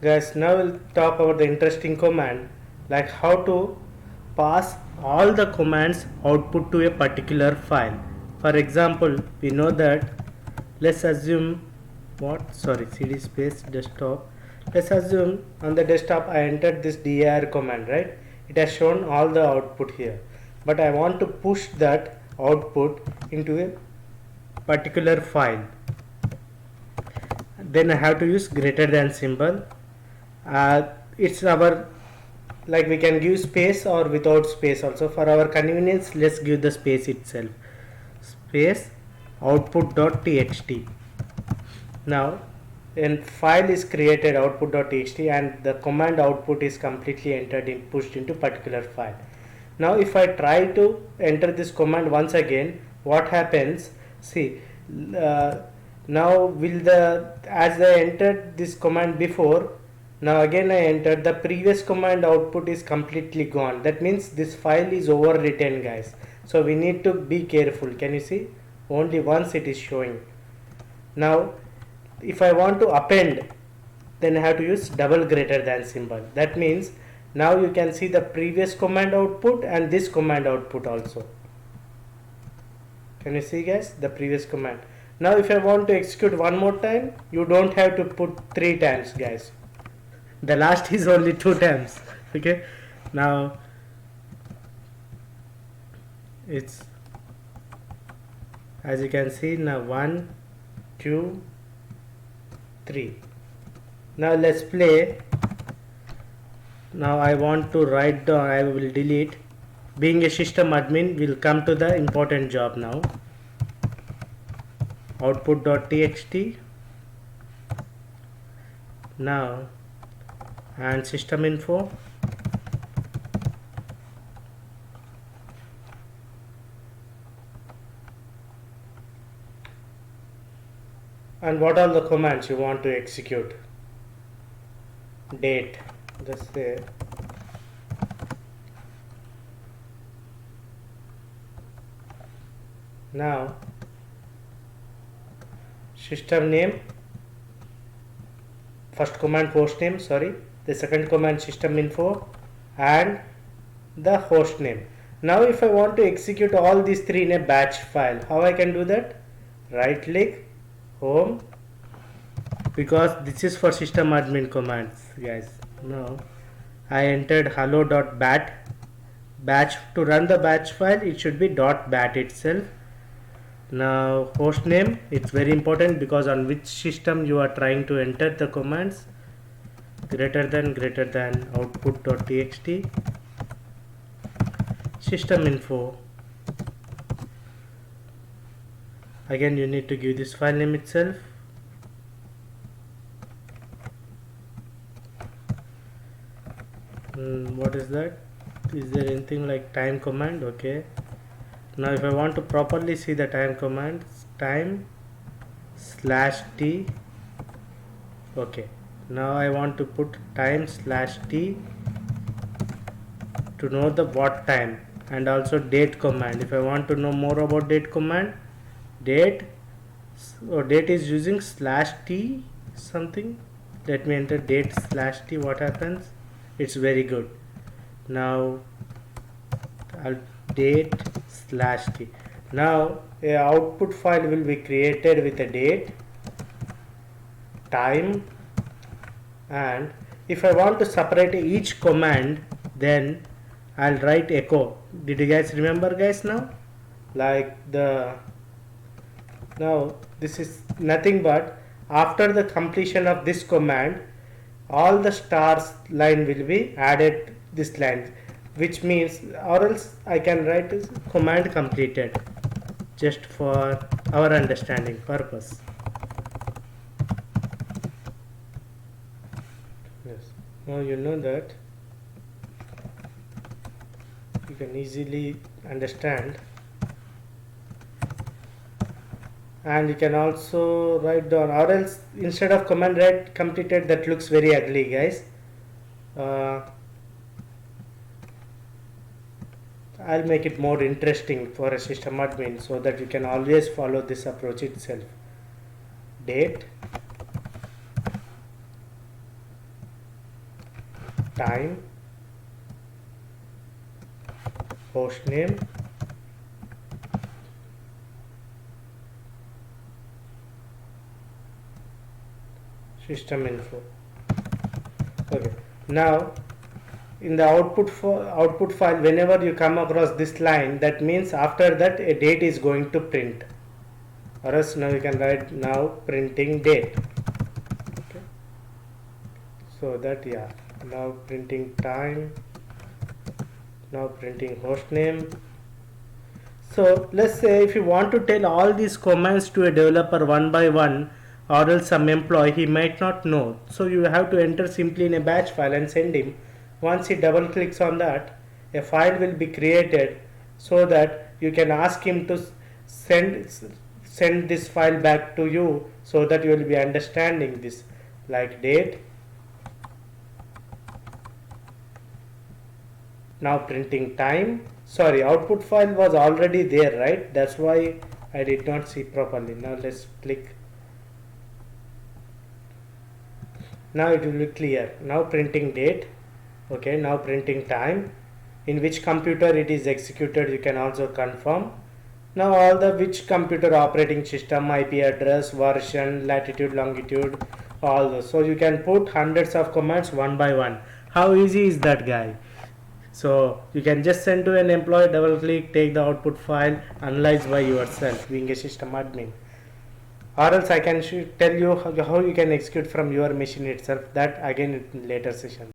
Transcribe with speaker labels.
Speaker 1: Guys, now we'll talk about the interesting command, like how to pass all the commands output to a particular file. For example, we know that, let's assume what, sorry, cd space desktop. Let's assume on the desktop I entered this dir command, right? It has shown all the output here, but I want to push that output into a particular file. Then I have to use greater than symbol. It's our, like, we can give space or without space also. For our convenience, let's give the space itself. Space output.txt. Now a file is created, output.txt, and the command output is completely entered in, pushed into particular file. Now if I try to enter this command once again, what happens? See, now will the, as I entered this command before, now again I entered, the previous command output is completely gone. That means this file is overwritten, guys. So we need to be careful. Can you see? Only once it is showing. Now if I want to append, then I have to use double greater than symbol. That means now you can see the previous command output and this command output also. Can you see, guys, the previous command? Now if I want to execute one more time, you don't have to put 3 times, guys. The last is only 2 times. Okay, now it's, as you can see, now 1 2 3. Now let's play. Now I want to write down, I will delete. Being a system admin, will come to the important job now. Output.txt. Now and system info. And what are the commands you want to execute? Date, just say. Now system name, first command host name, sorry, the second command system info, and the host name. Now if I want to execute all these 3 in a batch file, how I can do that? Right click, home, because this is for system admin commands, guys. Now I entered hello.bat. Batch, to run the batch file, it should be .bat itself. Now host name, it's very important because on which system you are trying to enter the commands. Greater than output.txt. System info, again you need to give this file name itself. What is that? Is there anything like time command? Okay, now if I want to properly see the time command, time /t. Okay, now I want to put time /t to know the what time, and also date command. If I want to know more about date command, date, so date is using /t something. Let me enter date /t. What happens? It's very good. Now I'll date /t. Now a output file will be created with a date, time, and if I want to separate each command, then I'll write echo. Did you guys remember, guys? Now like the, now this is nothing but after the completion of this command, all the stars line will be added this line, which means, or else I can write this command completed, just for our understanding purpose. Yes, now you know that you can easily understand, and you can also write down, or else instead of command write completed, that looks very ugly, guys. I'll make it more interesting for a system admin so that you can always follow this approach itself. Date, time, host name, system info. Okay, now in the output file, whenever you come across this line, that means after that a date is going to print, or else now you can write now printing date. Okay, so that, yeah, now printing time, now printing host name. So let's say if you want to tell all these commands to a developer one by one, or else some employee, he might not know. So you have to enter simply in a batch file and send him. Once he double clicks on that, a file will be created so that you can ask him to send this file back to you, so that you will be understanding this, like date. Now printing time. Sorry, output file was already there, right? That's why I did not see properly. Now let's click. Now it will be clear. Now printing date. Okay, now printing time. In which computer it is executed, you can also confirm. Now all the which computer, operating system, IP address, version, latitude, longitude, all those. So you can put hundreds of commands one by one. How easy is that, guy? So you can just send to an employee, double click, take the output file, analyze by yourself, being a system admin. Or else I can tell you how you can execute from your machine itself, that again in later session.